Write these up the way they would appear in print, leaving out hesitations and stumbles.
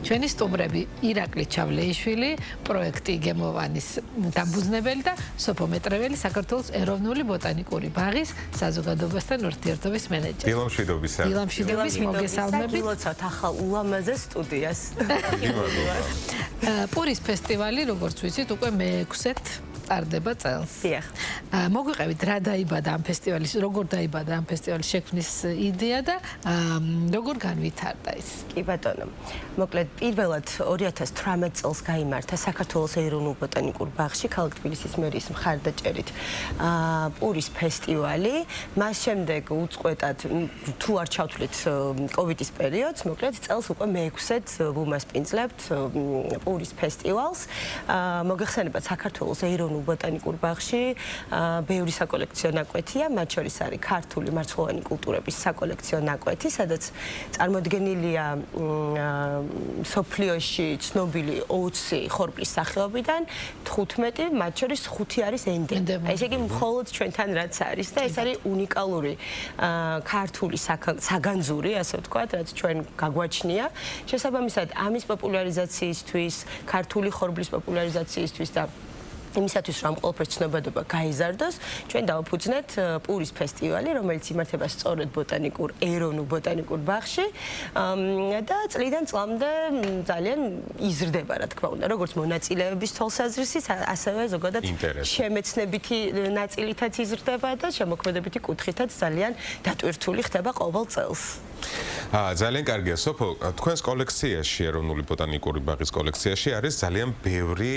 ჩვენი სტუმრები ირაკლი ჩავლეიშვილი, პროექტი გემოვანის დამფუძნებელი და სოფო მეტრეველი, საქართველოს ეროვნული ბოტანიკური ბაღის საზოგადოებასთან ურთიერთობის მენეჯერი. დილამშვიდობის მოგესალმებით. გილოცავთ ახალ ულამაზეს სტუდიას. პურის ფესტივალი, როგორც ვიცით, უკვე მე-6-ეთ ტარდება წელს. მოგვიყევით რა დაიბადა ამ ფესტივალის, როგორ დაიბადა ამ ფესტივალის შექმნის იდეა და როგორ განვითარდა ის? კი ბატონო. მოკლედ პირველად 2018 წელს გაიმართა საქართველოს ეროვნულ ბოტანიკურ ბაღში ქალაქ თბილისის მერიის მხარდაჭერით პურის ფესტივალი. მას შემდეგ უწყვეტად თუ არ ჩავთვლით კოვიდის პერიოდს, მოკლედ წელს უკვე მე-6-ეთ ვუმასპინძლებთ პურის ფესტივალს. მოგეხსენებათ საქართველოს ეროვნულ ბოტანიკურ ბაღში ბევრი საკოლექციო ნაკვეთია, მათ შორის არის ქართული მარცვლოვანი კულტურების საკოლექციო ნაკვეთი, სადაც წარმოდგენილია მსოფლიოში ცნობილი 20 ხორბლის სახეობიდან 15, მათ შორის 5 არის ენდემური. ესე იგი მხოლოდ ჩვენთან რაც არის და ეს არის უნიკალური ქართული საგანძური, ასე ვთქვათ, რაც ჩვენ გაგვაჩნია. შესაბამისად, ამის პოპულარიზაციისთვის, ქართული ხორბლის პოპულარიზაციისთვის და იმისათვის რომ ყველაფერს ცნობადობა გაიზარდოს, ჩვენ დავაფუძნეთ პურის ფესტივალი, რომელიც იმართება სწორედ ეროვნულ ბოტანიკურ ბაღში და წლიდან წლამდე ძალიან იზრდება, რა თქმა უნდა, როგორც მონაწილეების თვალსაზრისით, ასევე ზოგადად შემეცნებითი ნაწილითაც იზრდება და შემოქმედებითი კუთხითაც ძალიან დატვირთული ხდება ყოველ წელს. ძალიან კარგია, სოფო, თქვენს კოლექციაში, ეროვნული ბოტანიკური ბაღის კოლექციაში არის ძალიან ბევრი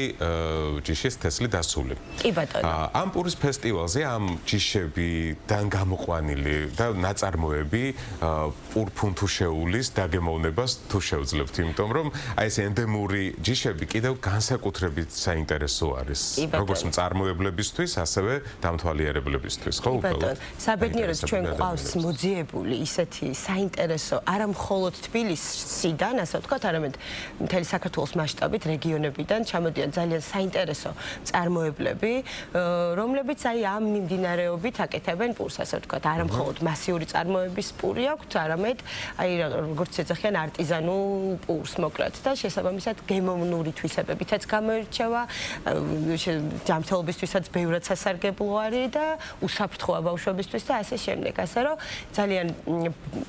ჯიშის თესლი დასული. კი ბატონო. ამ პურის ფესტივალზე ამ ჯიშებიდან გამოყვანილი და ნაწარმოები პურფუნთუშეულის დაგემოვნებას თუ შევძლებთ, იმიტომ რომ აი ეს ენდემური ჯიშები კიდევ განსაკუთრებით საინტერესო არის. როგორც მწარმოებლებისთვის, ასევე დამთვალიერებლებისთვის, ხო? კი ბატონო. საბედნიეროდ ჩვენ გვყავს მოძიებული ისეთი საინტერესო არა მხოლოდ თბილისიდან, ასე ვთქვათ, არამედ მთელი საქართველოს მასშტაბით, რეგიონებიდან ჩამოდიან ძალიან საინტერესო წარმოებლები, რომლებიც აი ამ მიმდინარეობით აკეთებენ პურს, ასე ვთქვათ, არა მხოლოდ მასიური წარმოების პური აქვთ, არამედ აი როგორც ეძახიან არტიზანულ პურს მოკლედ და შესაბამისად გემოვნური თვისებებითაც გამოირჩევა, ჯანმრთელობისთვისაც ბევრად სასარგებლო არის და უსაფრთხოა ბავშვებისთვის და ასე შემდეგ, ასე რომ ძალიან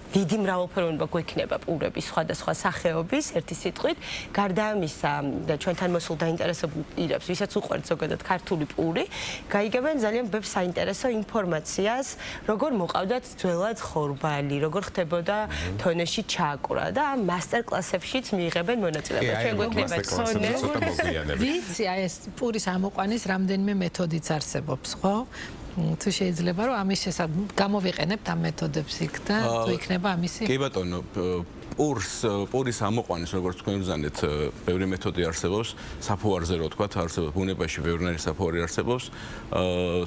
დიდი მრავალფეროვნება გვექნება პურების სხვადასხვა სახეობის, ერთი სიტყვით, გარდა ამისა და ჩვენთან მოსულ დაინტერესებულ პირებს, ვისაც უყვართ ზოგადად ქართული პური, გაიგებენ ძალიან ბევრ საინტერესო ინფორმაციას, როგორ მოყავდათ ძველად ხორბალი, როგორ ხდებოდა თონეში ჩაკვრა და ამ მასტერ კლასებშიც მიიღებენ მონაწილეობას. ჩვენ გვექნება ცოდნა. ვიცი, აი ეს პურის ამოყვანის რამდენიმე მეთოდიც არსებობს, ხო? თუ შეიძლება რომ ამის შესაძლებლად გამოვიყენებთ ამ მეთოდებს იქ და თუ იქნება ამისი? კი ბატონო, პურის ამოყვანის როგორც თქვენ ბრძანეთ, ბევრი მეთოდი არსებობს, საფუარზე რო თქვათ, არსებობს ბუნებაში ბევრნაირი საფუარი არსებობს.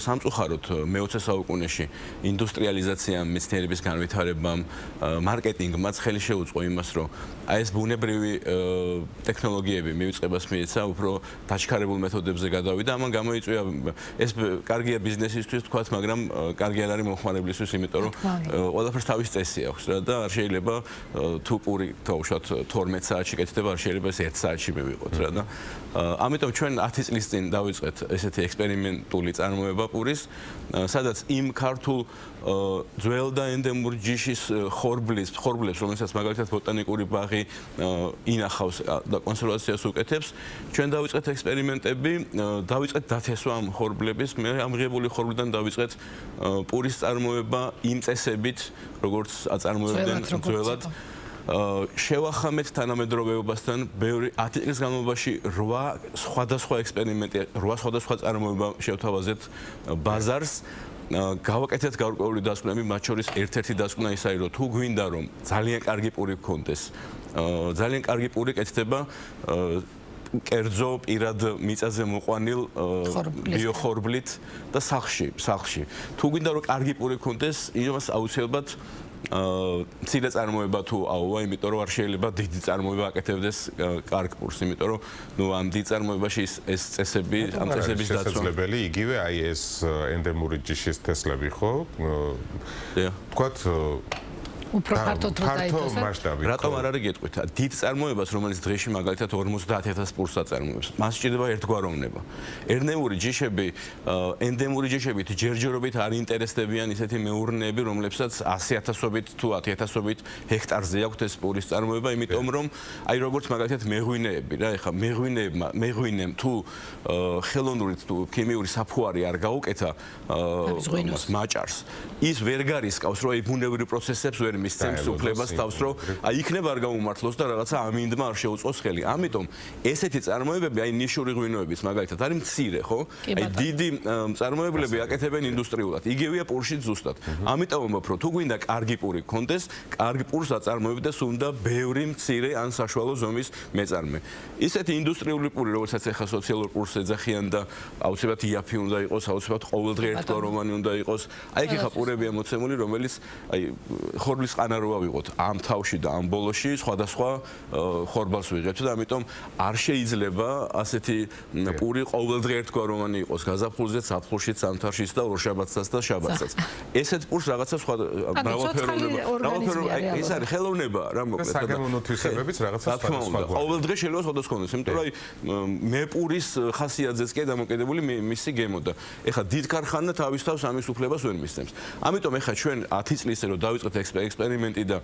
სამწუხაროდ მე-20 საუკუნეში ინდუსტრიალიზაციამ, მეცნიერების განვითარებამ, მარკეტინგმაც ხელი შეუწყო იმას, რომ აი ეს ბუნებრივი ტექნოლოგიები მივიწყებას მიეცა, უფრო დაჩქარებულ მეთოდებზე გადავიდა, ამან გამოიწვია ეს კარგია ბიზნესისთვის თქვათ, მაგრამ კარგი არ არის მომხმარებლისთვის, იმიტომ რომ ყველაფერს თავის წესი აქვს რა და არ შეიძლება თუ პური თავშოთ 12 საათში კეთდება, არ შეიძლება ეს 1 საათში მივიღოთ რა და ამიტომ ჩვენ 10 წლის წინ დავიწყეთ ესეთი ექსპერიმენტული წარმოება პურის, სადაც იმ ქართულ ძველ და ენდემურ ჯიშის ხორბლებს, რომელსაც მაგალითად ბოტანიკური ბაღი ინახავს და კონსერვაციას უკეთებს, ჩვენ დავიწყეთ ექსპერიმენტები, დავიწყეთ დათესვა ამ ხორბლების, მე ამღებული ხორბლიდან დავიწყეთ პურის წარმოება იმ წესებით, როგორც აწარმოებდნენ ძველად. შევახამეთ თანამედროვეობასთან ბევრი 10 წლის განმავლობაში 8 სხვადასხვა ექსპერიმენტი, 8 სხვადასხვა წარმოება შევთავაზეთ ბაზარს. გავაკეთეთ გარკვეული დასკვნები, მათ შორის ერთ-ერთი დასკვნა ის არის, რომ თუ გვინდა რომ ძალიან კარგი პური გქონდეს, ძალიან კარგი პური კეთდება კერძო პირად მიწაზე მოყვანილ ბიოხორბლით და სახლში. თუ გვინდა რომ კარგი პური გქონდეს, იმას აუცილებლად მცირე წარმოება თუ აუვა, იმიტომ რომ არ შეიძლება დიდი წარმოება აკეთებდეს კარგ პურს, იმიტომ რომ ნუ ამ დიდ წარმოებაში ეს წესები, ამ წესების დაცვა შესაძლებელი იგივე აი ეს ენდემური ჯიშის თესლები, ხო? თქვათ უფრო ფართოდ რო დაიწოს. რატომ არ არის გეტყვით? დიდ წარმოებას, რომელიც დღეში მაგალითად 50000 პურს აწარმოებს, მას სჭირდება ერთგვაროვნება. ერნეული ჯიშები, ენდემური ჯიშებით ჯერჯერობით არ ინტერესდებიან ისეთი მეურნეები, რომლებსაც 100000-ობით თუ 10000-ობით ჰექტარზე აქვთ ეს პურის წარმოება, იმიტომ რომ აი როგორც მაგალითად მეღვინეები რა, ეხა მეღვინემ თუ ხელოვნური თუ ქიმიური საფუარი არ გაუკეთა მაჭარს, ის ვერ გარისკავს, რომ აი ბუნებრივ პროცესებს ვერ მისცემს უფლებას თავს, რომ აი იქნება არ გაუმართლოს და რაღაცა ამინდმა არ შეუწყოს ხელი. ამიტომ ესეთი წარმოებები, აი ნიშური ღვინოებიც მაგალითად არის მცირე, ხო? აი დიდი წარმოებლები აკეთებენ ინდუსტრიულად. იგივეა პურშიც ზუსტად. ამიტომ უფრო თუ გვინდა კარგი პური გქონდეს, კარგი პურს აწარმოებდეს უნდა ბევრი მცირე ან საშუალო ზომის მეწარმე. ისეთი ინდუსტრიული პური, რომელსაც ახლა სოციალურ პურს ეძახიან და აუცილებლად იაფი უნდა იყოს, აუცილებლად ყოველდღე ერთგვაროვანი უნდა იყოს. აი იქ ხა პურებია მოცემული, რომელიც აი ხორბლის ყანა რო ავიღოთ ამ თავში და ამ ბოლოში სხვადასხვა ხორბალს ვიღებთ და ამიტომ არ შეიძლება ასეთი პური ყოველდღე ერთგვაროვანი იყოს გაზაფხულზეც, ზაფხულშიც, ზამთარშიც და ორშაბათსაც და შაბათსაც. ესეთ პურს რაღაცა სხვა მრავალფეროვნება ეს არის ხელოვნება რა მოკლედ და საგემოვნო თვისებებიც რაღაცა სხვა. ყოველდღე შეიძლება სხვადასხვა იყოს, იმიტომ რომ აი მე პურის ხასიათზეც კი დამოკიდებული მისი გემო და ეხლა დიდ ქარხანა თავის თავს ამის უფლებას ვერ მისცემს. ამიტომ ეხლა ჩვენ 10 წლისე რომ დავიწყეთ ექსპერიმენტი და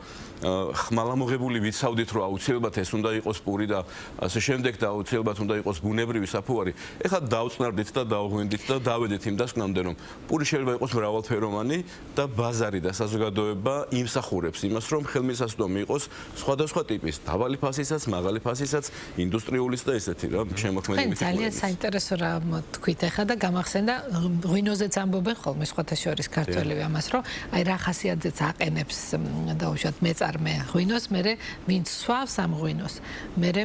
ხმალამოღებული ვიცავდით რომ აუცილებლად ეს უნდა იყოს პური და ასე შემდეგ და აუცილებლად უნდა იყოს ბუნებრივი საფუარი. ეხლა დავწნარდით და დავღვინდით და დავედით იმ დასკვნამდე რომ პური შეიძლება იყოს მრავალფეროვანი და ბაზარი და საზოგადოება იმსახურებს იმას რომ ხელმისაწვდომი იყოს სხვადასხვა ტიპის დაბალი ფასისაც, მაღალი ფასისაც, ინდუსტრიულის და ესეთი რა შემოქმედებითი. ძალიან საინტერესო რა თქვით ახლა და გამახსენდა ღვინოზეც ამბობენ ხოლმე სხვათა შორის ქართველები ამას რომ აი რა ხასიათზეც აყენებს დაუშვათ მეწარმე ღვინოს, მერე ვინც სვავს ამ ღვინოს, მერე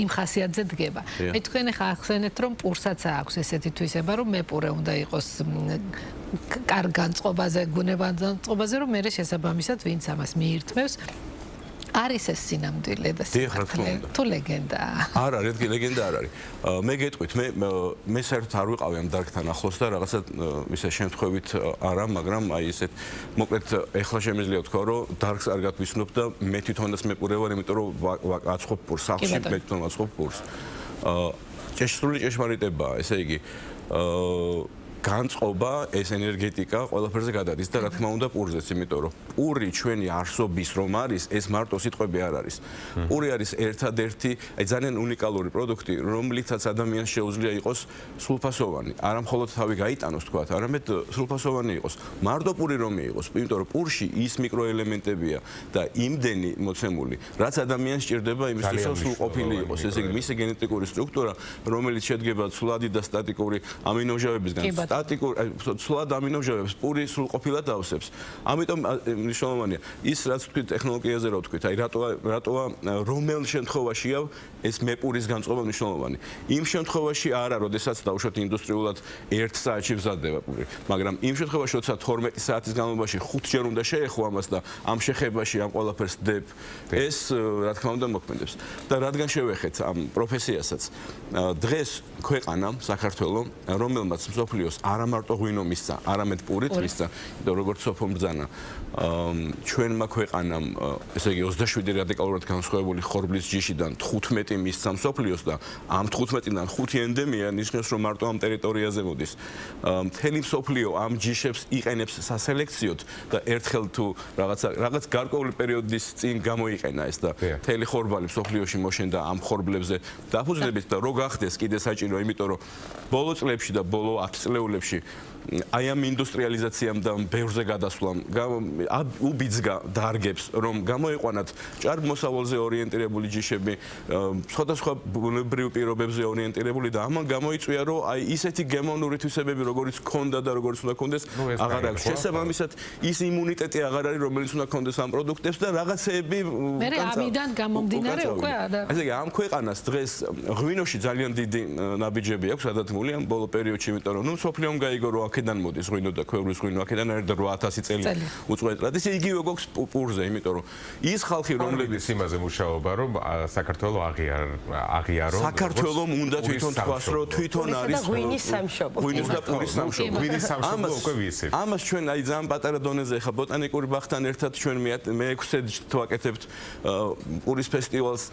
იმ ხასიათზე დგება. აი თქვენ ახლა ახსენეთ რომ პურსაც აქვს ესეთი თვისება რომ მეპურე უნდა იყოს კარგ განწყობაზე, გუნებრივ განწყობაზე, რომ მერე შესაბამისად ვინც ამას მიირთმევს არის ეს სინამდვილე და თუ ლეგენდა. არ არის, ლეგენდა არ არის. მე გეტყვით, მე საერთოდ არ ვიყავი ამ დარგთან ახლოს და რაღაცა ისე შემთხვევით არა, მაგრამ აი ესეთ მოკლედ ეხლა შემიძლია ვთქვა, რომ დარგს არ გათვისნობ და მე თვითონაც მეპურე ვარ, იმიტომ რომ აწყობ პურს, სახლში მე თვითონ აწყობ პურს. სრული ჭეშმარიტებაა, ესე იგი განწყობა ეს ენერგეტიკა ყველაფერზე გადადის და რა თქმა უნდა პურზეც, იმიტომ რომ პური ჩვენი არსობის რომ არის, ეს მარტო სიტყვები არ არის. პური არის ერთადერთი, აი ძალიან უნიკალური პროდუქტი, რომლითაც ადამიანს შეუძლია იყოს სრულფასოვანი. არა მხოლოდ თავი გაიტანოს თქვა, არამედ სრულფასოვანი იყოს. მარტო პური რომ იყოს, იმიტომ რომ პურში ის მიკროელემენტებია და იმდენი მოცემული, რაც ადამიანს სჭირდება იმისთვის, რომ სრულყოფილი იყოს. ესე იგი, მისი გენეტიკური სტრუქტურა, რომელიც შედგება ცვლადი და სტატიკური ამინომჟავებისგან სულად ამინომჟავებს პური სრულყოფილად ავსებს. ამიტომ მნიშვნელოვანია ის რაც თქვით ტექნოლოგიაზე რა ვთქვით, აი რატოა რომელ შემთხვევაშია ეს მეპურის განწყობა მნიშვნელოვანი. იმ შემთხვევაში არა, როდესაც დავუშვათ ინდუსტრიულად 1 საათში მზადდება პური, მაგრამ იმ შემთხვევაში, როცა 12 საათის განმავლობაში 5 ჯერ უნდა შეეხო ამას და ამ შეხებაში ამ ყველაფერს დებ, ეს რა თქმა უნდა მოქმედებს. და რადგან შევეხეთ ამ პროფესიასაც, დღეს ქვეყანა საქართველო, რომელმაც მსოფლიოს არა მარტო ღვინო მისცა, არამედ პურით მისცა, და როგორც სოფო ბრძანა ჩვენმა ქვეყანამ, ესე იგი 27 რადიკალურად განსხვავებული ხორბლის ჯიშიდან 15 მისცა მსოფლიოს და ამ 15-დან 5 ენდემია, ნიშნავს რომ მარტო ამ ტერიტორიაზე მოდის. მთელი მსოფლიო ამ ჯიშებს იყენებს სასელექციოდ და ერთხელ თუ რაღაც გარკვეული პერიოდის წინ გამოიყენა ეს და მთელი ხორბალი მსოფლიოში მოშენდა ამ ხორბლებზე დაფუძნებით და რო გახდეს კიდე საჭირო, იმიტომ რომ ბოლო წლებში და ბოლო 10 წლეულებში აი ამ ინდუსტრიალიზაციამ და ბევრზე გადასვლამ უბიძგა დარგებს, რომ გამოიყვანათ ჭარბმოსავალზე ორიენტირებული ჯიშები, სხვადასხვა ბუნებრივ პირობებზე ორიენტირებული და ამან გამოიწვია, რომ აი ისეთი გემოვნური თვისებები, როგორც ქონდა და როგორც უნდა ქონდეს, აღარ აქვს. შესაბამისად, ის იმუნიტეტი აღარ არის, რომელიც უნდა ქონდეს ამ პროდუქტებს და რაღაცეები მე ამიდან გამომდინარე უკვე არა. ესე იგი, ამ ქვეყანას დღეს ღვინოში ძალიან დიდი ნაბიჯები აქვს გადადგმული ამ ბოლო პერიოდში, იმიტომ რომ მსოფლიომ გაიგო რომ აქედან მოდის ღვინო და ქვევრის ღვინო აქედან არის და 8000 წელი უწყვეტ ტრადიცია იგივე გვაქვს პურზე იმიტომ რომ ის ხალხი რომლებიც იმაზე მუშაობა რომ საქართველოს აღიარო საქართველოს უნდა თვითონ თქვას რომ თვითონ არის ღვინის სამშობლო ღვინის და პურის სამშობლო ღვინის სამშობლო უკვე ვიცით ამას ჩვენ აი ძალიან პატარა დონეზე ხა ბოტანიკური ბაღთან ერთად ჩვენ მე-6-ე ვაკეთებთ პურის ფესტივალს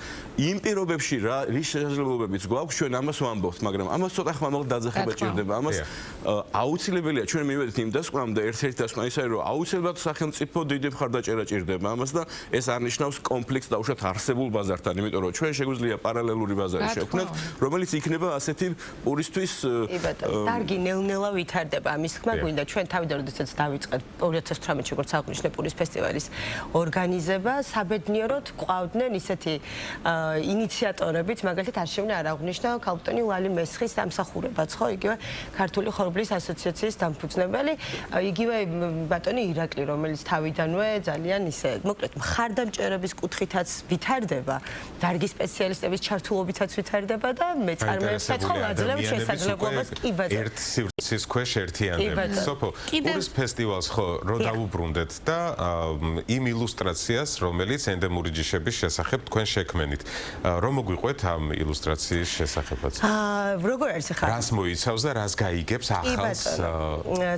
იმ პირობებში რა რის შესაძლებლობებიც გვაქვს ჩვენ ამას ვამბობთ მაგრამ ამას ცოტა ხმამაღლა დაძახება ჭირდება ამას აუცილებელია ჩვენ მივედით იმ დასკვნამ და ერთ-ერთი დასკვნა ის არის რომ აუცილებლად სახელმწიფო დიდი მხარდაჭერა ჭირდება ამას და ეს არნიშნავს კონფლიქტს დაუშვათ არსებულ ბაზართან იმიტომ რომ ჩვენ შეგვიძლია პარალელური ბაზარი შევქმნათ რომელიც იქნება ასეთი პურისთვის დარგი ნელ-ნელა ვითარდება ამის თქმა გვინდა ჩვენ თავიდან როდესაც დავიწყეთ 2018 როგორც აღნიშნე პურის ფესტივალის ორგანიზება საბედნიეროდ ყავდნენ ისეთი ინიციატორებით მაგალითად არ შევნე არ აღნიშნა ქალბატონი ლალი მესხის დამსახურებაც ხო იგივე ქართული ხორბლის ასოციაციის დამფუძნებელი იგივე ბატონი ირაკლი რომელიც თავიდანვე ძალიან ისე მოკლედ მხარდამჭერების კუთხითაც ვითარდება დარგის სპეციალისტების ჩართულობითაც ვითარდება და მეწარმეებსაც ხო აძლევს შესაძლებლობას კი ბატონო ერთ სივრცის ქვეშ ერთიანდება სოფო პურის ფესტივალს ხო რო დაუბრუნდეთ და იმ ილუსტრაციას რომელიც ენდემური ჯიშების შესახებ თქვენ შექმენით რომ მოგვიყვეთ ამ ილუსტრაციის შესახებაც როგორ არის ახლა რას მოიცავს და რას გაიგებს ახალს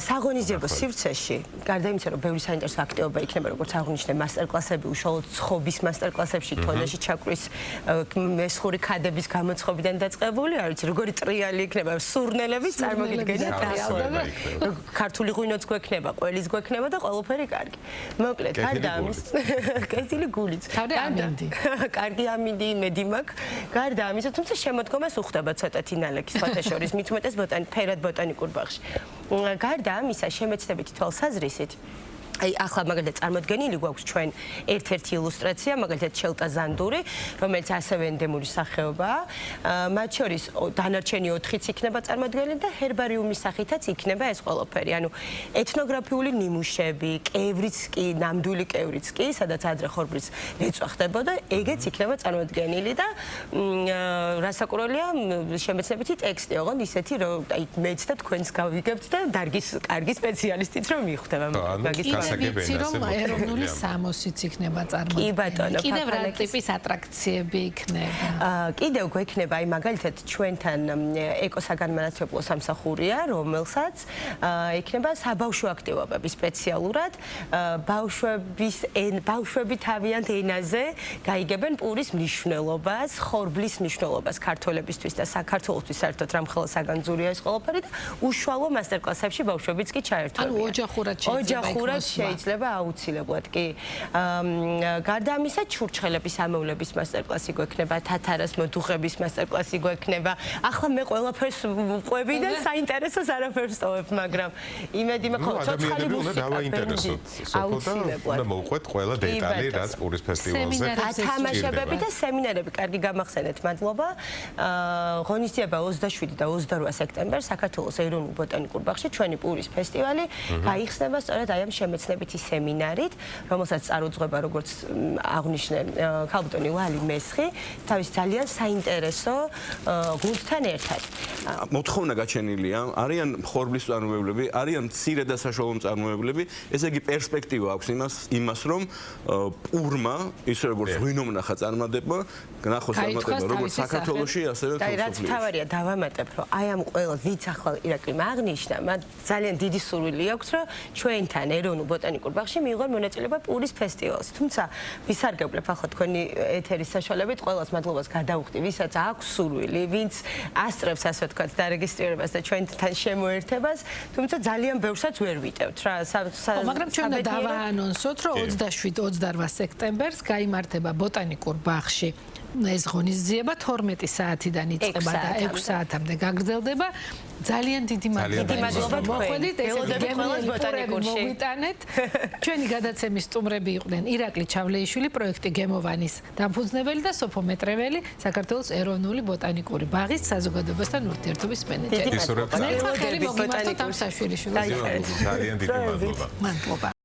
საღონიზიებო სივრცეში გარდა იმისა რომ ბევრი საინტერესო აქტივობა იქნება როგორც აღნიშნე მასტერკლასები უშუალოდ ცხობის მასტერკლასებში თონაში ჩაკვრის მესხური ქადების გამოცხობიდან დაწყებული არ ვიცი როგორი ტრიალი იქნება სურნელების წარმოგიდგენთ ქართული ღვინოც გვექნება ყველის გვექნება და ყველაფერი კარგი მოკლედ გარდა ამის კეთილი გულიც კარგი ამინდი იმედი მაქვს გარდა ამისა თუმცა შემოდგომას უხდება ცოტათი ნალექი სხვათა შორის მით უმეტეს ფერად ბოტანიკურ ბაღში გარდა ამისა შემეცნებითი თვალსაზრისით აი ახლა მაგალითად წარმოდგენილი გვაქვს ჩვენ ერთ-ერთი ილუსტრაცია მაგალითად ჩელტა ზანდური რომელიც ასევე ენდემური სახეობაა მათ შორის დანარჩენი 4-იც იქნება წარმოდგენილი და ჰერბარიუმის სახითაც იქნება ეს ყველაფერი ანუ ეთნოგრაფიული ნიმუშები კევრიც კი ნამდვილი კევრიც კი სადაც ადრე ხორბლის რეწვა ხდებოდა ეგეც იქნება წარმოდგენილი და რასაკურველია შემეცნებითი ტექსტი ოღონდ ისეთი რომ აი მეც და თქვენს გავიგებთ და დარგის კარგი სპეციალისტით რომ მიხვდება მაგის ვიცი რომ ეროვნული სამოსიც იქნება წარმოდგენილი. კი ბატონო, კიდევ რა ტიპის ატრაქციები იქნება? კიდევ გვექნება აი მაგალითად ჩვენთან ეკოსაგანმანათლებლო სამსახურია, რომელსაც იქნება საბავშვო აქტივობები სპეციალურად ბავშვები თავიანთ ენაზე გაიგებენ პურის მნიშვნელობას, ხორბლის მნიშვნელობას ქართველებისთვის და საქართველოსთვის საერთოდ რამხელა საგანძურია ეს ყველაფერი და უშუალო მასტერკლასებში ბავშვებიც კი ჩაერთვებიან. ანუ ოჯახურად შეიძლება აუცილებლად კი გარდა ამისა ჩურჩხელების ამოვლების მასტერკლასი გვექნება თათარას მოდუღების მასტერკლასი გვექნება ახლა მე ყველაფერს ვყვები და საინტერესოს არაფერს ვსტოვებ მაგრამ იმედი მაქვს ცოცხალი მუსიკა აუცილებლად მოვყვეთ ყველა დეტალი რაც პურის ფესტივალზე თამაშებები და სემინარები კარგი გამახსენეთ მადლობა ღონისძიება 27 და 28 სექტემბერს საქართველოს ეროვნულ ბოტანიკურ ბაღში ჩვენი პურის ფესტივალი გაიხსნება სწორედ აი ამ შემეცნებითი სემინარით, რომელსაც წარუძღვება როგორც აღნიშნე ქალბატონი ლალი მესხი, თავის ძალიან საინტერესო გუნდთან ერთად. მოთხოვნა გაჩენილია, არიან ხორბლის წარმოებლები, არიან მცირე და საშუალო წარმოებლები, ესე იგი პერსპექტივა აქვს იმას, რომ პურმა, ისე როგორც ღვინომნახა წარმატება, ნახოს წარმატება როგორც საქართველოში, ასევე მსოფლიოში. რაც თავარია დავამატებ, რომ აი ამ ყველა ვიც ახლა ირაკლიმ აღნიშნა, მათ ძალიან დიდი სურვილი აქვს, რომ ჩვენთან ეროვნულ ბოტანიკურ ბაღში მიიღონ მონაწილეობა პურის ფესტივალზე. თუმცა ვისარგებლებ ახლა თქვენი ეთერის საშუალებით ყველას მადლობას გადავხდი, ვისაც აქვს სურვილი, ვინც ასწრებს ასე ვთქვათ დარეგისტრირებას და ჩვენთან შემოერთებას, თუმცა ძალიან ბევრსაც ვერ ვიტევთ რა. მაგრამ ჩვენ დავაანონსოთ, რომ 27-28 სექტემბერს გაიმართება ბოტანიკურ ბაღში ეს ღონისძიება 12 საათიდან იწყება და 6 საათამდე გაგრძელდება. ძალიან დიდი მადლობა მოხვედით, ესე გემოვნებად ბოტანიკურში მოვიტანეთ. ჩვენი გადაცემის სტუმრები იყვნენ ირაკლი ჩავლეიშვილი, პროექტი გემოვანის დამფუძნებელი და სოფო მეტრეველი, საქართველოს ეროვნული ბოტანიკური ბაღის საზოგადოებასთან ურთიერთობის მენეჯერი. ისურვებთ ერთმანეთი მოგიმართოთ ამ საშვილიშვილს. ძალიან დიდი მადლობა. მადლობა.